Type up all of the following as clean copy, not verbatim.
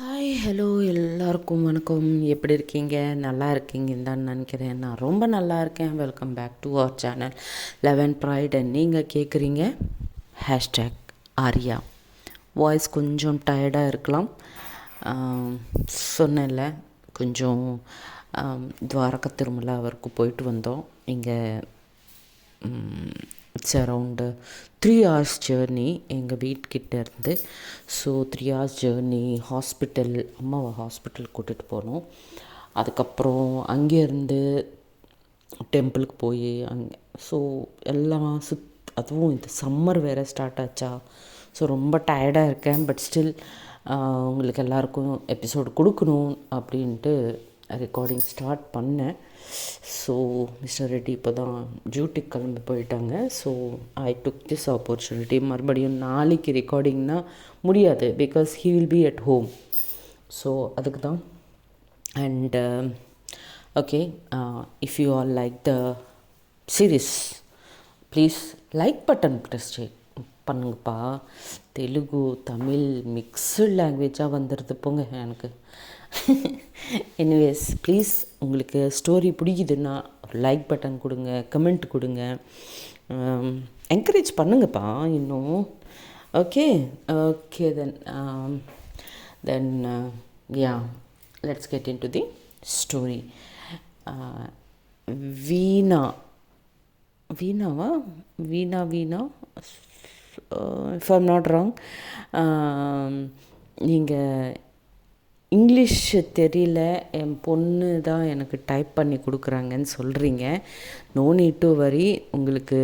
Hi hello எல்லாருக்கும் வணக்கம். எப்படி இருக்கீங்க? நல்லா இருக்கீங்கன்னு தான் நினைக்கிறேன். நான் ரொம்ப நல்லா இருக்கேன். Welcome back to our channel 11 bright. And நீங்கள் கேட்குறீங்க ஹேஷ்டேக் ஆர்யா. வாய்ஸ் கொஞ்சம் டயர்டாக இருக்கலாம். சொன்னேன்ல, கொஞ்சம் துவாரகா திருமலா அவருக்கு போயிட்டு வந்தோம். இங்கே இட்ஸ் அரவுண்டு 3 hours ஜேர்னி எங்கள் வீட்டுக்கிட்ட இருந்து. So 3 hours journey. ஹாஸ்பிட்டல், அம்மாவை ஹாஸ்பிட்டல் கூட்டிகிட்டு போனோம். அதுக்கப்புறம் அங்கேருந்து டெம்பிளுக்கு போய் அங்கே ஸோ எல்லாம் அதுவும் இந்த சம்மர் வேறு ஸ்டார்ட் ஆச்சா. ஸோ ரொம்ப டயர்டாக இருக்கேன். பட் ஸ்டில் உங்களுக்கு எல்லாருக்கும் எபிசோடு கொடுக்கணும் அப்படின்ட்டு ரெக்கார்டிங் ஸ்டார்ட் பண்ணேன். ஸோ மிஸ்டர் ரெட்டி இப்போ தான் டியூட்டிக்கு கிளம்பி போயிட்டாங்க. So I took this opportunity. மறுபடியும் நாளைக்கு ரெக்கார்டிங்னால் முடியாது, because he will be at home. So அதுக்கு தான். And okay, if you all like the series, please like button press பண்ணுங்கப்பா. தெலுங்கு தமிழ் மிக்ஸ்டு லாங்குவேஜாக வந்துடுது போங்க எனக்கு. எனிவேஸ், ப்ளீஸ் உங்களுக்கு ஸ்டோரி பிடிக்குதுன்னா ஒரு லைக் பட்டன் கொடுங்க, கமெண்ட் கொடுங்க, என்கரேஜ் பண்ணுங்கப்பா இன்னும். Okay okay then yeah, let's get into the story. வீணாவா Veena if I'm not wrong. நீங்கள் இங்கிலீஷ் தெரியல, என் பொண்ணு தான் எனக்கு டைப் பண்ணி கொடுக்குறாங்கன்னு சொல்கிறீங்க. No need to worry. உங்களுக்கு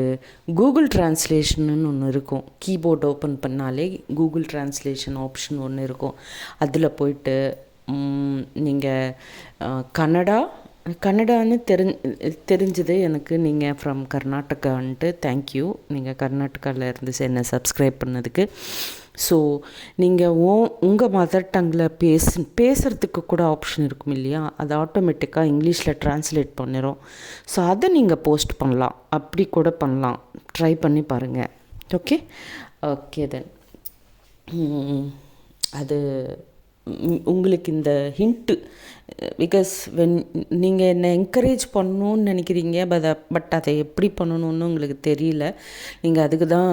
கூகுள் ட்ரான்ஸ்லேஷன்னு ஒன்று இருக்கும். கீபோர்ட் ஓப்பன் பண்ணாலே கூகுள் ட்ரான்ஸ்லேஷன் ஆப்ஷன் ஒன்று இருக்கும். அதில் போயிட்டு நீங்கள் கன்னடான்னு தெரிஞ்சுது எனக்கு. நீங்கள் ஃப்ரம் கர்நாடகான்ட்டு தேங்க்யூ. நீங்கள் கர்நாடகாவில் இருந்து என்னை சப்ஸ்கிரைப் பண்ணதுக்கு. ஸோ நீங்கள் உங்கள் மதர் டங்கில் பேசுகிறதுக்கு கூட ஆப்ஷன் இருக்கும் இல்லையா, அது ஆட்டோமேட்டிக்காக இங்கிலீஷில் ட்ரான்ஸ்லேட் பண்ணிடும். ஸோ அதை நீங்கள் போஸ்ட் பண்ணலாம், அப்படி கூட பண்ணலாம். ட்ரை பண்ணி பாருங்கள். ஓகே ஓகே தென் அது உங்களுக்கு இந்த ஹிண்ட்டு, பிகாஸ் நீங்கள் என்னை என்கரேஜ் பண்ணணுன்னு நினைக்கிறீங்க, பட் அதை எப்படி பண்ணணுன்னு உங்களுக்கு தெரியல. நீங்கள் அதுக்கு தான்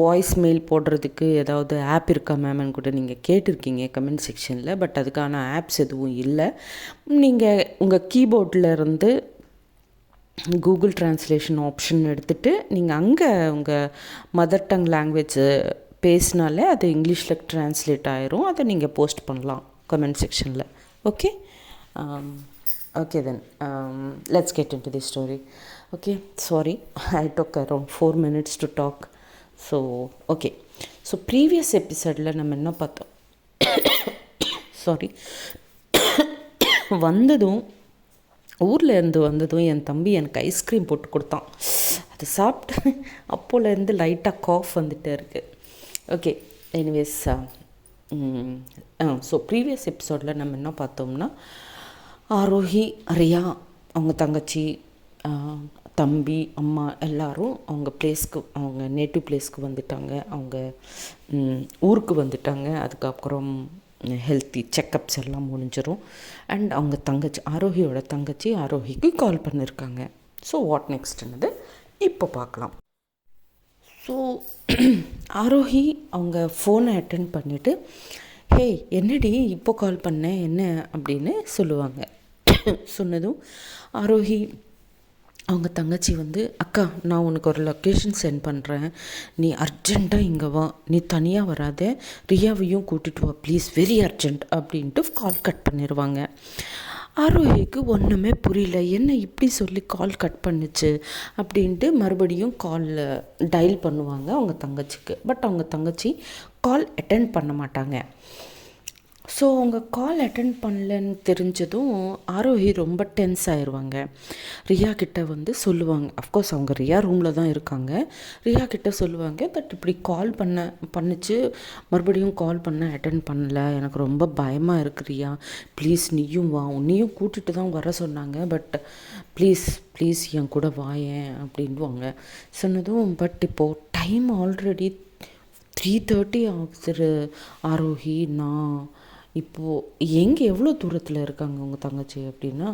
வாய்ஸ் மெயில் போடுறதுக்கு ஏதாவது ஆப் இருக்கா மேம்னு கூட நீங்கள் கேட்டிருக்கீங்க கமெண்ட் செக்ஷனில். பட் அதுக்கான ஆப்ஸ் எதுவும் இல்லை. நீங்கள் உங்கள் கீபோர்டில் இருந்து கூகுள் ட்ரான்ஸ்லேஷன் ஆப்ஷன் எடுத்துகிட்டு நீங்கள் அங்கே உங்கள் மதர் டங் லாங்குவேஜ் பேசினாலே அது இங்கிலீஷில் ட்ரான்ஸ்லேட் ஆயிரும். அதை நீங்கள் போஸ்ட் பண்ணலாம் கமெண்ட் செக்ஷனில். Okay okay then let's get into the story. Okay, sorry, I took around 4 minutes to talk. So okay, so previous எபிசோடில் நம்ம என்ன பார்த்தோம்? சாரி, ஊரில் வந்ததும் என் தம்பி எனக்கு ஐஸ்கிரீம் போட்டு கொடுத்தான். அது சாப்பிட்டு அப்போலேருந்து லைட்டாக காஃப் வந்துகிட்டே இருக்குது. ஓகே, எனிவேஸ், ஸோ ப்ரீவியஸ் எபிசோடில் நம்ம என்ன பார்த்தோம்னா, ஆரோஹி, ரியா, அவங்க தங்கச்சி, தம்பி, அம்மா எல்லோரும் அவங்க நேட்டிவ் பிளேஸ்க்கு வந்துட்டாங்க. அவங்க ஊருக்கு வந்துட்டாங்க. அதுக்கப்புறம் ஹெல்த்தி செக்கப்ஸ் எல்லாம் முடிஞ்சிடும். அண்ட் அவங்க தங்கச்சி, ஆரோஹியோட தங்கச்சி ஆரோஹிக்கு கால் பண்ணியிருக்காங்க. ஸோ வாட் நெக்ஸ்ட்னது இப்போ பார்க்கலாம். ஸோ ஆரோஹி அவங்க ஃபோனை அட்டென்ட் பண்ணிவிட்டு, ஹே என்னடி இப்போ கால் பண்ணேன் என்ன அப்படின்னு சொல்லுவாங்க. சொன்னதும் ஆரோஹி அவங்க தங்கச்சி அக்கா, நான் உனக்கு ஒரு லொக்கேஷன் சென்ட் பண்ணுறேன், நீ அர்ஜெண்ட்டாக இங்கே வா, நீ தனியாக வராத, ரியாவையும் கூட்டிகிட்டு வா ப்ளீஸ், வெரி அர்ஜெண்ட் அப்படின்ட்டு கால் கட் பண்ணிடுவாங்க. ஆரோஹிக்கு ஒன்றுமே புரியல, என்ன இப்படி சொல்லி கால் கட் பண்ணுச்சு அப்படின்ட்டு மறுபடியும் காலில் டயல் பண்ணுவாங்க அவங்க தங்கச்சிக்கு. பட் அவங்க தங்கச்சி கால் அட்டெண்ட் பண்ண மாட்டாங்க. ஸோ அவங்க கால் அட்டெண்ட் பண்ணலன்னு தெரிஞ்சதும் ஆரோஹி ரொம்ப டென்ஸ் ஆயிடுவாங்க. ரியா கிட்ட சொல்லுவாங்க. அஃப்கோர்ஸ் அவங்க ரியா ரூமில் தான் இருக்காங்க. ரியா கிட்ட சொல்லுவாங்க, பட் இப்படி கால் பண்ணிச்சு, மறுபடியும் கால் அட்டெண்ட் பண்ணல, எனக்கு ரொம்ப பயமாக இருக்கு ரியா, ப்ளீஸ் நீயும் வா, உன்னையும் கூட்டிகிட்டு தான் வர சொன்னாங்க, பட் ப்ளீஸ் என் கூட வாயேன் அப்படின்வாங்க. சொன்னதும், பட் இப்போது டைம் ஆல்ரெடி 3:30 ஆகுது ஆரோஹி, நான் இப்போது எங்கே எவ்வளோ தூரத்தில் இருக்காங்க உங்கள் தங்கச்சி அப்படின்னா,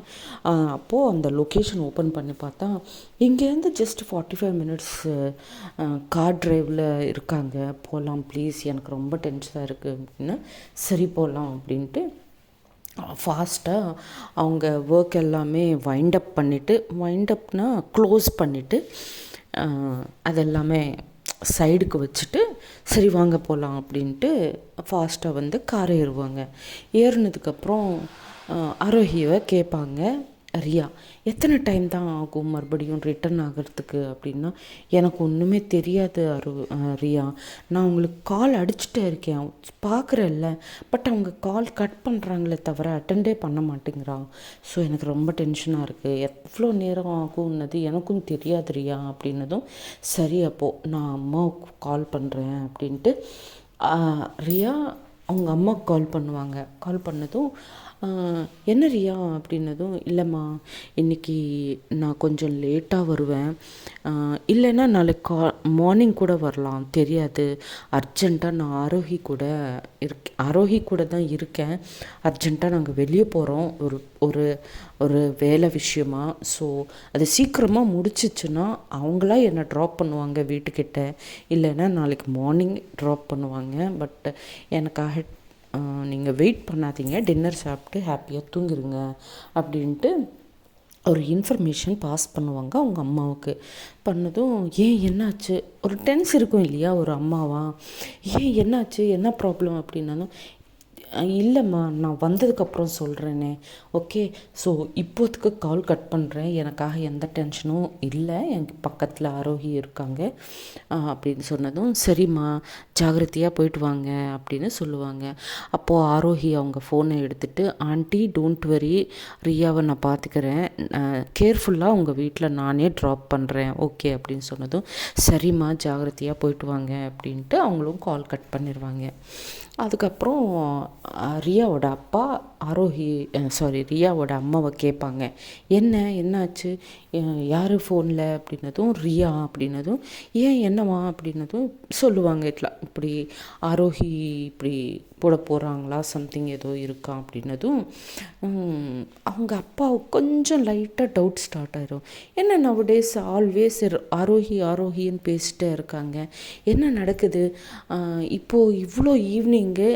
அப்போது அந்த லொக்கேஷன் ஓப்பன் பண்ணி பார்த்தா இங்கேருந்து ஜஸ்ட் 45 மினிட்ஸ் கார் ட்ரைவில் இருக்காங்க. போகலாம் ப்ளீஸ், எனக்கு ரொம்ப டென்ஷனாக இருக்குது அப்படின்னா, சரி போகலாம் அப்படின்ட்டு ஃபாஸ்ட்டாக அவங்க ஒர்க் எல்லாமே வைண்டப் பண்ணிவிட்டு, வைண்டப்னால் க்ளோஸ் பண்ணிவிட்டு அதெல்லாமே சைடுக்கு வச்சுட்டு சரி வாங்க போகலாம் அப்படின்ட்டு ஃபாஸ்ட்டாக வந்து கார் ஏறுவாங்க. ஏறினதுக்கப்புறம் ஆரோஹியை கேட்பாங்க ரியா, எத்தனை டைம் தான் ஆகும் மறுபடியும் ரிட்டர்ன் ஆகிறதுக்கு அப்படின்னா, எனக்கு ஒன்றுமே தெரியாது ரியா, நான் உங்களுக்கு கால் அடிச்சுட்டே இருக்கேன், பார்க்குறேன்ல, பட் அவங்க கால் கட் பண்ணுறாங்களே தவிர அட்டெண்டே பண்ண மாட்டேங்கிறான். ஸோ எனக்கு ரொம்ப டென்ஷனாக இருக்குது, எவ்வளோ நேரம் ஆகும்னது எனக்கும் தெரியாது ரியா அப்படின்னதும், சரி அப்போது நான் அம்மாவுக்கு கால் பண்ணுறேன் அப்படின்ட்டு ரியா அவங்க அம்மாவுக்கு கால் பண்ணுவாங்க. கால் பண்ணதும் என்ன ரியா அப்படின்னதும், இல்லைம்மா இன்றைக்கி நான் கொஞ்சம் லேட்டாக வருவேன், இல்லைன்னா நாளைக்கு மார்னிங் கூட வரலாம், தெரியாது, அர்ஜெண்ட்டாக நான் ஆரோஹி கூட தான் இருக்கேன், அர்ஜெண்ட்டாக நாங்கள் வெளியே போகிறோம் ஒரு ஒரு ஒரு வேலை விஷயமா. ஸோ அது சீக்கிரமாக முடிச்சிச்சுன்னா அவங்களா என்னை ட்ராப் பண்ணுவாங்க வீட்டுக்கிட்ட, இல்லைன்னா நாளைக்கு மார்னிங் ட்ராப் பண்ணுவாங்க. பட் எனக்காக நீங்கள் வெயிட் பண்ணாதீங்க, டின்னர் சாப்பிட்டு ஹாப்பியாக தூங்கிடுங்க அப்படின்ட்டு ஒரு இன்ஃபர்மேஷன் பாஸ் பண்ணுவாங்க அவங்க அம்மாவுக்கு. பண்ணதும், ஏன் என்னாச்சு, ஒரு டென்ஸ் இருக்கும் இல்லையா ஒரு அம்மாவா, ஏன் என்னாச்சு, என்ன ப்ராப்ளம் அப்படின்னாலும், இல்லைம்மா நான் வந்ததுக்கப்புறம் சொல்கிறேனே, ஓகே, ஸோ இப்போதுக்கு கால் கட் பண்ணுறேன், எனக்காக எந்த டென்ஷனும் இல்லை, எனக்கு பக்கத்தில் ஆரோஹி இருக்காங்க அப்படின்னு சொன்னதும், சரிம்மா ஜாகிரதையாக போயிட்டு வாங்க அப்படின்னு சொல்லுவாங்க. அப்போது ஆரோஹி அவங்க ஃபோனை எடுத்துகிட்டு, ஆண்டி டோன்ட் வரி, ரியாவை நான் பார்த்துக்கிறேன், கேர்ஃபுல்லாக உங்கள் வீட்டில் நானே ட்ராப் பண்ணுறேன் ஓகே அப்படின்னு சொன்னதும், சரிம்மா ஜாகிரதையாக போயிட்டு வாங்க அப்படின்ட்டு அவங்களும் கால் கட் பண்ணிடுவாங்க. அதுக்கப்புறம் ரியாவோட அப்பா ரியாவோட அம்மாவை கேட்பாங்க, என்னாச்சு, யார் ஃபோனில் அப்படின்னதும், ரியா அப்படின்னதும், ஏன் என்னவா அப்படின்னதும் சொல்லுவாங்க, இப்படி ஆரோஹி இப்படி போட போகிறாங்களா, சம்திங் ஏதோ இருக்கா அப்படின்னதும் அவங்க அப்பாவுக்கு கொஞ்சம் லைட்டாக டவுட் ஸ்டார்ட் ஆயிரும். என்ன நவடேஸ் ஆல்வேஸ் ஆரோஹின்னு பேசிட்டே இருக்காங்க, என்ன நடக்குது, இப்போது இவ்வளோ ஈவினிங்கு,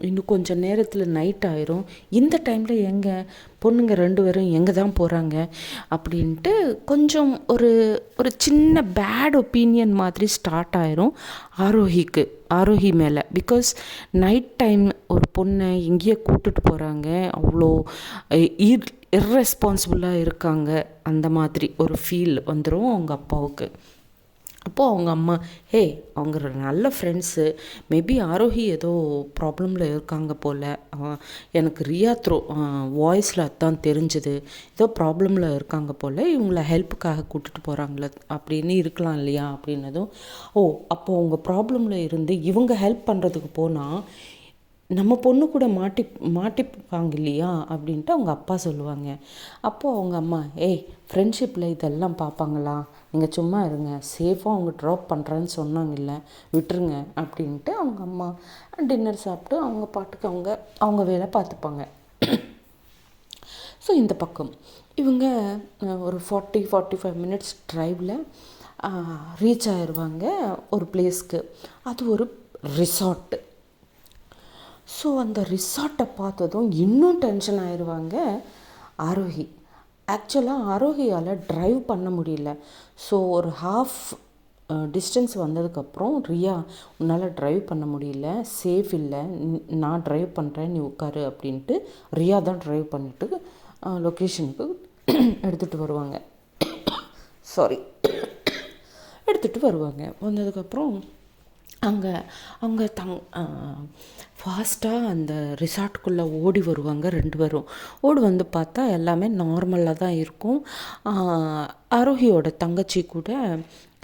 இன்னும் கொஞ்சம் நேரத்தில் நைட் ஆயிரும், இந்த டைமில் எங்கே பொண்ணுங்க 2 பேரும் எங்கே தான் போகிறாங்க அப்படின்ட்டு கொஞ்சம் ஒரு சின்ன பேட் ஒப்பீனியன் மாதிரி ஸ்டார்ட் ஆயிரும் ஆரோஹி மேலே. பிகாஸ் நைட் டைம் ஒரு பொண்ணை எங்கேயோ கூப்பிட்டுட்டு போகிறாங்க, அவ்வளோ இர்ரெஸ்பான்சிபிளாக இருக்காங்க, அந்த மாதிரி ஒரு ஃபீல் வந்துடும் அவங்க அப்பாவுக்கு. அப்போது அவங்க அம்மா, அவங்க நல்ல ஃப்ரெண்ட்ஸு, மேபி ஆரோஹி ஏதோ ப்ராப்ளமில் இருக்காங்க போல், எனக்கு ரியா வாய்ஸில் அதான் தெரிஞ்சுது, ஏதோ ப்ராப்ளமில் இருக்காங்க போல், இவங்கள ஹெல்ப்புக்காக கூப்பிட்டுட்டு போகிறாங்களே அப்படின்னு இருக்கலாம் இல்லையா அப்படின்னதும், அப்போது அவங்க ப்ராப்ளமில் இருந்து இவங்க ஹெல்ப் பண்ணுறதுக்கு போனால் நம்ம பொண்ணு கூட மாட்டிப்பாங்க இல்லையா அப்படின்ட்டு அவங்க அப்பா சொல்லுவாங்க. அப்போது அவங்க அம்மா, ஃப்ரெண்ட்ஷிப்பில் இதெல்லாம் பார்ப்பாங்களா, நீங்கள் சும்மா இருங்க, சேஃபாக அவங்க ட்ராப் பண்ணுறேன்னு சொன்னாங்கல்ல, விட்டுருங்க அப்படின்ட்டு அவங்க அம்மா டின்னர் சாப்பிட்டு அவங்க பாட்டுக்கு அவங்க வேலை பார்த்துப்பாங்க. ஸோ இந்த பக்கம் இவங்க ஒரு 45 மினிட்ஸ் ட்ரைவில் ரீச் ஆயிடுவாங்க ஒரு பிளேஸ்க்கு. அது ஒரு ரிசார்ட்டு. ஸோ அந்த ரிசார்ட்டை பார்த்ததும் இன்னும் டென்ஷன் ஆயிடுவாங்க ஆரோஹி. ஆக்சுவலாக ஆரோஹியால் ட்ரைவ் பண்ண முடியல. ஸோ ஒரு ஹாஃப் டிஸ்டன்ஸ் வந்ததுக்கப்புறம், ரியா உன்னால் ட்ரைவ் பண்ண முடியல, சேஃப் இல்லை, நான் ட்ரைவ் பண்ணுறேன், நீ உட்காரு அப்படின்ட்டு ரியா தான் ட்ரைவ் பண்ணிவிட்டு லொக்கேஷனுக்கு எடுத்துகிட்டு வருவாங்க. எடுத்துகிட்டு வருவாங்க. வந்ததுக்கப்புறம் அவங்க ஃபாஸ்ட்டாக அந்த ரிசார்ட்டுக்குள்ளே ஓடி வருவாங்க 2 பேரும். ஓடி வந்து பார்த்தா எல்லாமே நார்மலாக தான் இருக்கும். ஆரோஹியோட தங்கச்சி கூட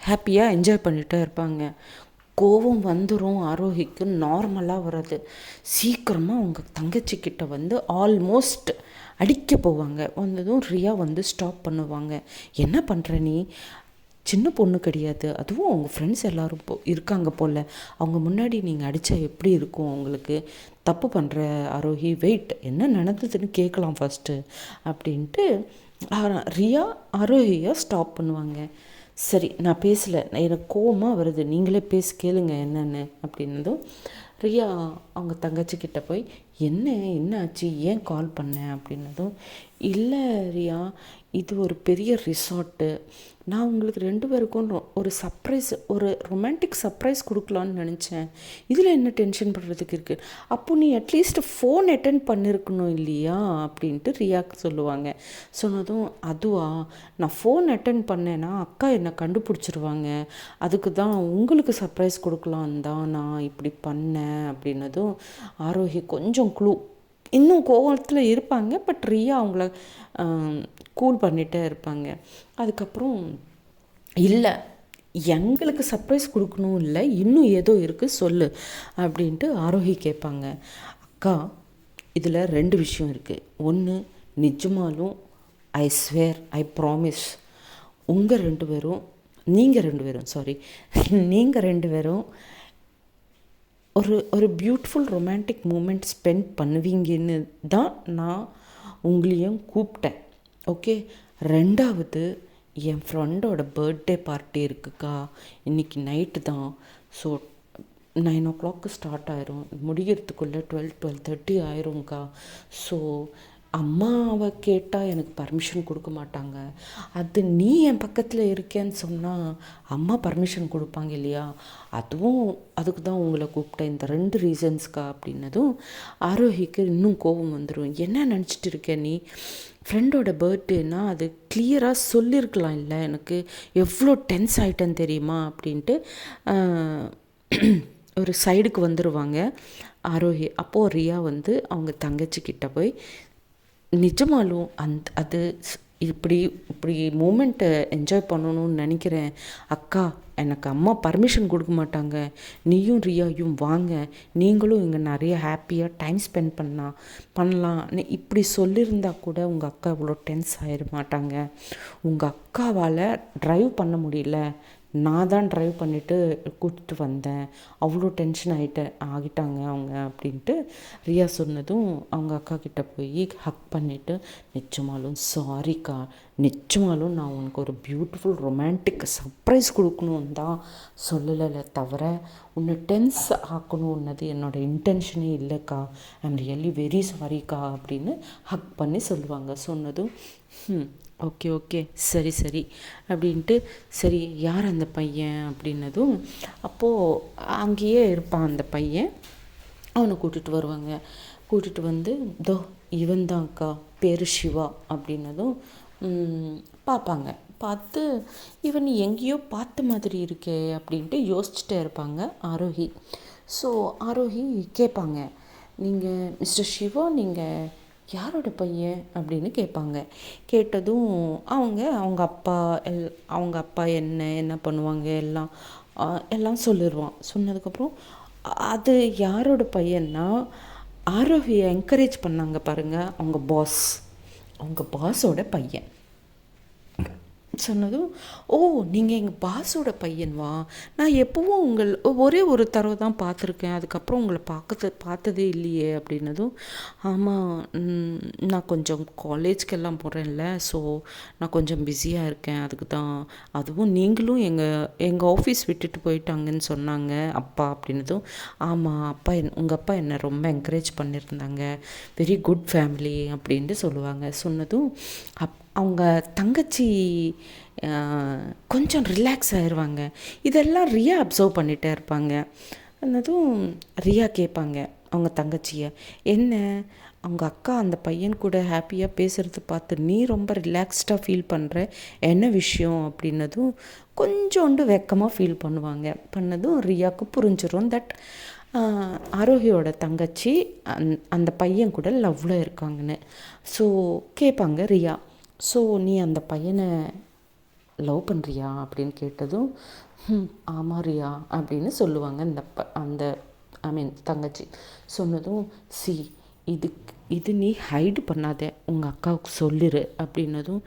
ஹாப்பியாக என்ஜாய் பண்ணிகிட்டே இருப்பாங்க. கோபம் வந்துடும் ஆரோஹிக்கு, நார்மலாக வராது. சீக்கிரமாக அவங்க தங்கச்சிக்கிட்ட வந்து ஆல்மோஸ்ட் அடிக்க போவாங்க. வந்ததும் ரியா வந்து ஸ்டாப் பண்ணுவாங்க. என்ன பண்ணுற நீ, சின்ன பொண்ணு கிடையாது, அதுவும் அவங்க ஃப்ரெண்ட்ஸ் எல்லோரும் இருக்காங்க போல், அவங்க முன்னாடி நீங்கள் அடித்தா எப்படி இருக்கும் உங்களுக்கு, தப்பு பண்ணுற ஆரோஹி, வெயிட் என்ன நடந்ததுன்னு கேட்கலாம் ஃபஸ்ட்டு அப்படின்ட்டு ரியா ஆரோஹியை ஸ்டாப் பண்ணுவாங்க. சரி நான் பேசலை, எனக்கு கோவமாக வருது, நீங்களே பேசி கேளுங்க என்னென்னு அப்படின்னதும் ரியா அவங்க தங்கச்சிக்கிட்ட போய் என்ன ஆச்சு, ஏன் கால் பண்ணேன் அப்படின்னதும், இல்லை ரியா, இது ஒரு பெரிய ரிசார்ட்டு, நான் உங்களுக்கு 2 பேருக்கும் ஒரு சர்ப்ரைஸ், ஒரு ரொமான்டிக் சர்ப்ரைஸ் கொடுக்கலான்னு நினச்சேன், இதில் என்ன டென்ஷன் பண்ணுறதுக்கு இருக்குது, அப்போ நீ அட்லீஸ்ட் ஃபோன் அட்டென்ட் பண்ணியிருக்கணும் இல்லையா அப்படின்ட்டு ரியாக்கு சொல்லுவாங்க. சொன்னதும், அதுவா, நான் ஃபோன் அட்டென்ட் பண்ணேன்னா அக்கா என்னை கண்டுபிடிச்சிருவாங்க, அதுக்கு தான் உங்களுக்கு சர்ப்ரைஸ் கொடுக்கலான் தான் நான் இப்படி பண்ணேன் அப்படின்னதும் ஆரோஹி கொஞ்சம் இன்னும் கோவத்தில் இருப்பாங்க, பட் ரியா அவங்கள கூல் பண்ணிகிட்டே இருப்பாங்க. அதுக்கப்புறம் இல்லை எங்களுக்கு சர்ப்ரைஸ் கொடுக்கணும், இல்லை இன்னும் ஏதோ இருக்குது சொல்லு அப்படின்ட்டு ஆரோஹி கேட்பாங்க. அக்கா இதில் 2 விஷயம் இருக்குது. ஒன்று, நிஜமாலும் ஐ ஸ்வேர் ஐ ப்ராமிஸ் நீங்கள் ரெண்டு பேரும் ஒரு பியூட்டிஃபுல் ரொமான்டிக் மூமெண்ட் ஸ்பெண்ட் பண்ணுவீங்கன்னு தான் நான் உங்களையும் கூப்பிட்டேன். ஓகே, 2வது, என் ஃப்ரெண்டோட பர்த்டே பார்ட்டி இருக்குக்கா, இன்றைக்கி நைட்டு தான். ஸோ 9 o'clock ஸ்டார்ட் ஆயிரும், முடிகிறதுக்குள்ளே 12:30 ஆயிரும்க்கா. ஸோ அம்மாவை கேட்டால் எனக்கு பர்மிஷன் கொடுக்க மாட்டாங்க, அது நீ என் பக்கத்தில் இருக்கேன்னு சொன்னால் அம்மா பர்மிஷன் கொடுப்பாங்க இல்லையா, அதுக்கு தான் உங்களை கூப்பிட்டேன், இந்த 2 ரீசன்ஸ்க்கா அப்படின்னதும் ஆரோஹிக்கு இன்னும் கோபம் வந்துடும். என்ன நினச்சிட்டு இருக்க நீ, ஃப்ரெண்டோட பர்த்டேனா அது கிளியராக சொல்லியிருக்கலாம் இல்லை, எனக்கு எவ்வளோ டென்ஸ் ஆகிட்டேன்னு தெரியுமா அப்படின்ட்டு ஒரு சைடுக்கு வந்துடுவாங்க ஆரோஹி. அப்போது ரியா அவங்க தங்கச்சிக்கிட்ட போய், நிஜமாலும் அது இப்படி மூமெண்ட்டை என்ஜாய் பண்ணணும்னு நினைக்கிறேன் அக்கா, எனக்கு அம்மா பர்மிஷன் கொடுக்க மாட்டாங்க, நீயும் ரியாயும் வாங்க, நீங்களும் இங்கே நிறைய ஹாப்பியாக டைம் ஸ்பெண்ட் பண்ணலாம் இப்படி சொல்லியிருந்தா கூட உங்கள் அக்கா இவ்வளோ டென்ஸ் ஆகிட மாட்டாங்க, உங்கள் அக்காவால் ட்ரைவ் பண்ண முடியல, நான் தான் ட்ரைவ் பண்ணிவிட்டு கூட்டிகிட்டு வந்தேன், அவ்வளோ டென்ஷன் ஆகிட்டாங்க அவங்க அப்படின்ட்டு ரியா சொன்னதும் அவங்க அக்கா கிட்டே போய் ஹக் பண்ணிவிட்டு, நிச்சயமாலும் சாரிக்கா, நிச்சயமாலும் நான் உனக்கு ஒரு பியூட்டிஃபுல் ரொமான்டிக் சர்ப்ரைஸ் கொடுக்கணுன்னு தான் சொல்லலை தவிர உன்னை டென்ஸ் ஆக்கணுன்னது என்னோடய இன்டென்ஷனே இல்லைக்கா, ஐம் ரியலி வெரி சாரிக்கா அப்படின்னு ஹக் பண்ணி சொல்லுவாங்க. சொன்னதும் ஓகே சரி அப்படின்ட்டு, சரி யார் அந்த பையன் அப்படின்னதும், அப்போது அங்கேயே இருப்பான் அந்த பையன், அவனை கூட்டிகிட்டு வருவாங்க. கூட்டிகிட்டு வந்து, இவன் தான் அக்கா, பேர் சிவா அப்படின்னதும் பார்ப்பாங்க. பார்த்து, இவன் எங்கேயோ பார்த்த மாதிரி இருக்கே அப்படின்ட்டு யோசிச்சுட்டே இருப்பாங்க ஆரோஹி. ஸோ ஆரோஹி கேட்பாங்க, நீங்கள் மிஸ்டர் சிவா நீங்கள் யாரோட பையன் அப்படின்னு கேட்பாங்க. கேட்டதும் அவங்க அப்பா என்ன பண்ணுவாங்க எல்லாம் சொல்லிடுவான். சொன்னதுக்கப்புறம் அது யாரோட பையன்னா, ஆரோஹியை என்கரேஜ் பண்ணாங்க பாருங்கள் அவங்க பாஸோட பையன். சொன்னதும், நீங்கள் எங்கள் பாஸோட பையன்வா, நான் எப்போவும் ஒரே ஒரு தடவை தான் பார்த்துருக்கேன், அதுக்கப்புறம் உங்களை பார்த்ததே இல்லையே அப்படின்னதும், ஆமாம் நான் கொஞ்சம் காலேஜ்க்கெல்லாம் போகிறேன்ல, ஸோ நான் கொஞ்சம் பிஸியாக இருக்கேன், அதுக்கு தான், அதுவும் நீங்களும் எங்கள் ஆஃபீஸ் விட்டுட்டு போயிட்டாங்கன்னு சொன்னாங்க அப்பா அப்படின்னதும், ஆமாம் உங்கள் அப்பா என்னை ரொம்ப என்கரேஜ் பண்ணியிருந்தாங்க, வெரி குட் ஃபேமிலி அப்படின்ட்டு சொல்லுவாங்க. சொன்னதும் அவங்க தங்கச்சி கொஞ்சம் ரிலாக்ஸ் ஆயிடுவாங்க. இதெல்லாம் ரியா அப்சர்வ் பண்ணிகிட்டே இருப்பாங்க. annதும் ரியா கேட்பாங்க அவங்க தங்கச்சியை, என்ன அவங்க அக்கா அந்த பையன் கூட ஹாப்பியாக பேசுகிறது பார்த்து நீ ரொம்ப ரிலாக்ஸ்டாக ஃபீல் பண்ணுற, என்ன விஷயம் அப்படின்னதும் கொஞ்சோண்டு வெக்கமாக ஃபீல் பண்ணதும் ரியாவுக்கு புரிஞ்சிடும் தட் ஆரோஹியோட தங்கச்சி அந்த பையன் கூட லவ்வில் இருக்காங்கன்னு. ஸோ கேட்பாங்க ரியா, ஸோ நீ அந்த பையனை லவ் பண்ணுறியா அப்படின்னு கேட்டதும், ஆமாம் ரியா அப்படின்னு சொல்லுவாங்க அந்த தங்கச்சி. சொன்னதும், இது நீ ஹைடு பண்ணாத, உங்கள் அக்காவுக்கு சொல்லிடு அப்படின்னதும்,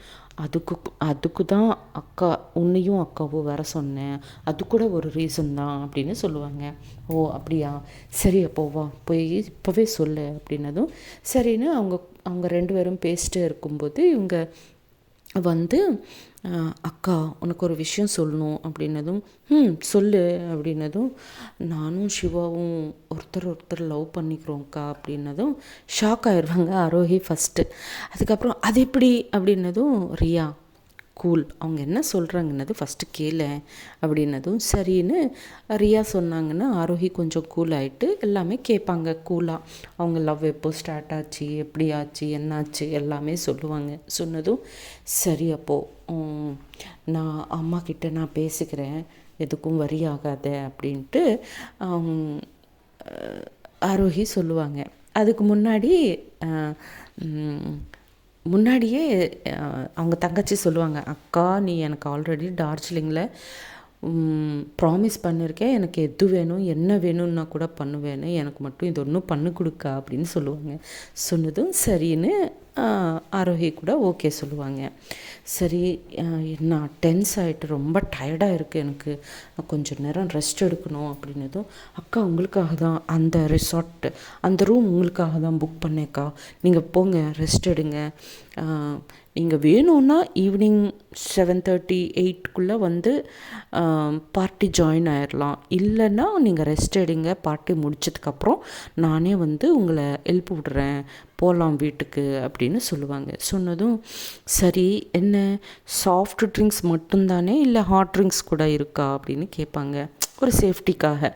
அதுக்கு தான் அக்கா உன்னையும் அக்காவும் வர சொன்னேன், அது கூட ஒரு ரீசன் தான் அப்படின்னு சொல்லுவாங்க. ஓ அப்படியா, சரி அப்போ வா போய் இப்போவே சொல்லு அப்படின்னதும் சரின்னு அவங்க அவங்க 2 பேரும் பேசிட்டே இருக்கும்போது இவங்க வந்து அக்கா உனக்கு ஒரு விஷயம் சொல்லணும் அப்படின்னதும், சொல்லு அப்படின்னதும், நானும் சிவாவும் ஒருத்தர் லவ் பண்ணிக்கிறோம்க்கா அப்படின்னதும் ஷாக் ஆயிடுவாங்க ஆரோஹி ஃபஸ்ட்டு. அதுக்கப்புறம் அது எப்படி அப்படின்னதும் ரியா கூல், அவங்க என்ன சொல்கிறாங்கன்னது ஃபஸ்ட்டு கேளு அப்படின்னதும் சரின்னு ரியா சொன்னாங்கன்னா ஆரோஹி கொஞ்சம் கூல் ஆகிட்டு எல்லாமே கேட்பாங்க கூலாக. அவங்க லவ் எப்போ ஸ்டார்ட் ஆச்சு, எப்படி ஆச்சு, என்னாச்சு எல்லாமே சொல்லுவாங்க. சொன்னதும் சரி அப்போது நான் அம்மா கிட்ட நான் பேசிக்கிறேன், எதுக்கும் வரி ஆகாத அப்படின்ட்டு ஆரோஹி சொல்லுவாங்க. அதுக்கு முன்னாடியே அவங்க தங்கச்சி சொல்லுவாங்க, அக்கா நீ எனக்கு ஆல்ரெடி டார்ஜிலிங்கில் ப்ராமிஸ் பண்ணியிருக்கேன், எனக்கு எது வேணும் என்ன வேணும்னா கூட பண்ணுவேன்னு, எனக்கு மட்டும் இது ஒன்றும் பண்ணி கொடுக்கா அப்படின்னு சொல்லுவாங்க. சொன்னதும் சரின்னு ஆரோஹி கூட ஓகே சொல்லுவாங்க. சரி நான் டென்ஸ் ஆகிட்டு ரொம்ப டயர்டாக இருக்குது எனக்கு, நான் கொஞ்சம் நேரம் ரெஸ்ட் எடுக்கணும் அப்படின்னதும், அக்கா உங்களுக்காக தான் அந்த ரிசார்ட் அந்த ரூம் உங்களுக்காக தான் புக் பண்ணேக்கா, நீங்கள் போங்க ரெஸ்ட் எடுங்க, நீங்கள் வேணும்னா ஈவினிங் 7:30 8க்குள்ளே வந்து பார்ட்டி ஜாயின் ஆயிடலாம், இல்லைன்னா நீங்கள் ரெஸ்ட் எடுங்க, பார்ட்டி முடிச்சதுக்கப்புறம் நானே வந்து உங்களை எழுப்பி விடுறேன், போகலாம் வீட்டுக்கு அப்படின்னு சொல்லுவாங்க. சொன்னதும் சரி என்ன சாஃப்ட் ட்ரிங்க்ஸ் மட்டும்தானே இல்லை ஹாட் ட்ரிங்க்ஸ் கூட இருக்கா அப்படின்னு கேட்பாங்க ஒரு சேஃப்டிக்காக.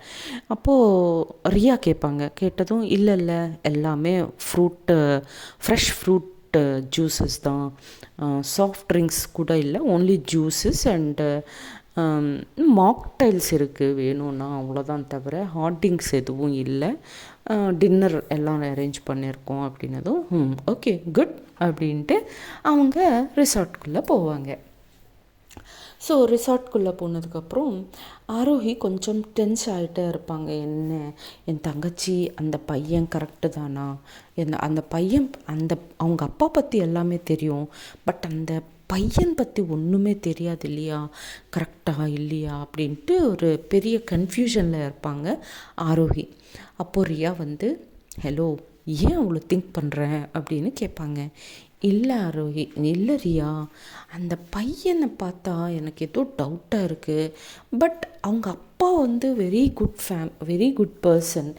அப்போது ரியா கேட்பாங்க. கேட்டதும் இல்லை எல்லாமே ஃப்ரெஷ் ஃப்ரூட் ஜூஸஸ் தான், சாஃப்ட் ட்ரிங்க்ஸ் கூட இல்லை, ஓன்லி ஜூஸஸ் அண்டு மாக்டைல்ஸ் இருக்குது வேணும்னா அவ்வளோதான், தவிர ஹாட் ட்ரிங்க்ஸ் எதுவும் இல்லை, டின்னர் எல்லாம் அரேஞ்ச் பண்ணியிருக்கோம் அப்படின்னதும் ஓகே குட் அப்படின்ட்டு அவங்க ரிசார்ட்குள்ளே போவாங்க. ஸோ ரிசார்ட்குள்ளே போனதுக்கப்புறம் ஆரோஹி கொஞ்சம் டென்ஸ் ஆகிட்டே இருப்பாங்க. என்ன என் தங்கச்சி அந்த பையன் கரெக்டு தானா, அந்த பையன் அவங்க அப்பா பற்றி எல்லாமே தெரியும், பட் அந்த பையன் பற்றி ஒன்றுமே தெரியாது இல்லையா, கரெக்டாக இல்லையா அப்படின்ட்டு ஒரு பெரிய கன்ஃபியூஷனில் இருப்பாங்க ஆரோஹி. அப்போது ரியா வந்து ஹலோ ஏன் அவ்வளோ திங்க் பண்ணுறேன் அப்படின்னு கேட்பாங்க. இல்லை ஆரோஹி, இல்லை ரியா, அந்த பையனை பார்த்தா எனக்கு ஏதோ டவுட்டாக இருக்குது, பட் அவங்க அப்பா வந்து வெரி குட் பர்சன்,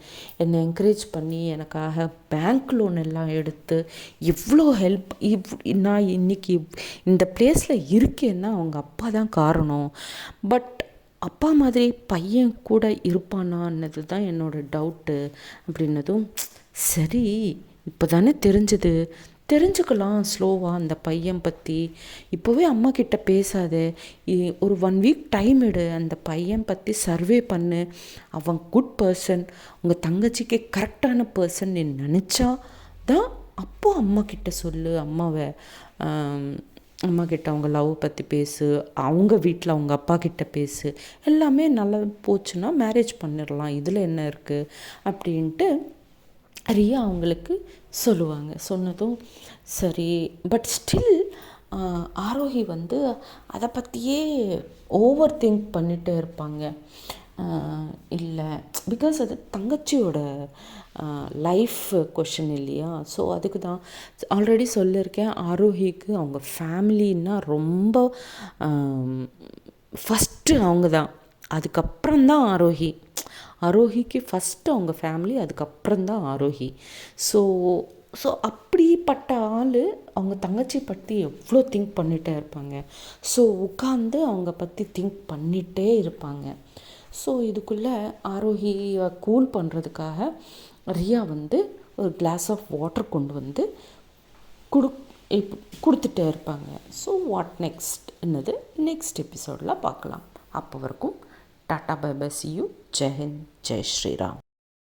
என்னை என்கரேஜ் பண்ணி எனக்காக பேங்க் லோன் எல்லாம் எடுத்து எவ்வளோ ஹெல்ப், நான் இன்றைக்கி இந்த பிளேஸில் இருக்கேன்னா அவங்க அப்பா தான் காரணம், பட் அப்பா மாதிரி பையன் கூட இருப்பானான்னது தான் என்னோடய டவுட்டு அப்படின்னதும் சரி இப்போ தானே தெரிஞ்சுக்கலாம் ஸ்லோவாக அந்த பையன் பற்றி, இப்போவே அம்மா கிட்ட பேசாதே, ஒரு 1 வீக் டைம் எடு, அந்த பையன் பற்றி சர்வே பண்ணு, அவன் குட் பர்சன், உங்கள் தங்கச்சிக்கு கரெக்டான பர்சன் நீ நினச்சா தான் அப்போ அம்மா கிட்ட சொல்லு, அம்மா கிட்ட அவங்க லவ் பற்றி பேசு, அவங்க வீட்டில் அவங்க அப்பா கிட்ட பேசு, எல்லாமே நல்லா போச்சுன்னா மேரேஜ் பண்ணிடலாம், இதில் என்ன இருக்குது அப்படின்ட்டு ரியா அவங்களுக்கு சொல்லுவாங்க. சொன்னதும் சரி, பட் ஸ்டில் ஆரோஹி வந்து அதை பற்றியே ஓவர் திங்க் பண்ணிகிட்டே இருப்பாங்க. இல்லை பிகாஸ் அது தங்கச்சியோட லைஃப் கொஷின் இல்லையா, ஸோ அதுக்கு தான் ஆல்ரெடி சொல்லியிருக்கேன், ஆரோஹிக்கு அவங்க ஃபேமிலின்னா ரொம்ப ஃபஸ்ட்டு அவங்க தான், அதுக்கப்புறம்தான் ஆரோஹிக்கு ஃபஸ்ட்டு அவங்க ஃபேமிலி, அதுக்கப்புறம்தான் ஆரோஹி. ஸோ அப்படிப்பட்ட ஆள் அவங்க தங்கச்சி பற்றி எவ்வளோ திங்க் பண்ணிகிட்டே இருப்பாங்க. ஸோ உட்காந்து அவங்க பற்றி திங்க் பண்ணிகிட்டே இருப்பாங்க. ஸோ இதுக்குள்ளே ஆரோஹியை கூல் பண்ணுறதுக்காக ரியா வந்து ஒரு கிளாஸ் ஆஃப் வாட்டர் கொண்டு வந்து கொடுத்துட்டே இருப்பாங்க. ஸோ வாட் நெக்ஸ்ட் என்னது நெக்ஸ்ட் எபிசோடில் பார்க்கலாம். அப்போ வரைக்கும் tata bye bye, see you, Jai Hind, Jai Sriram.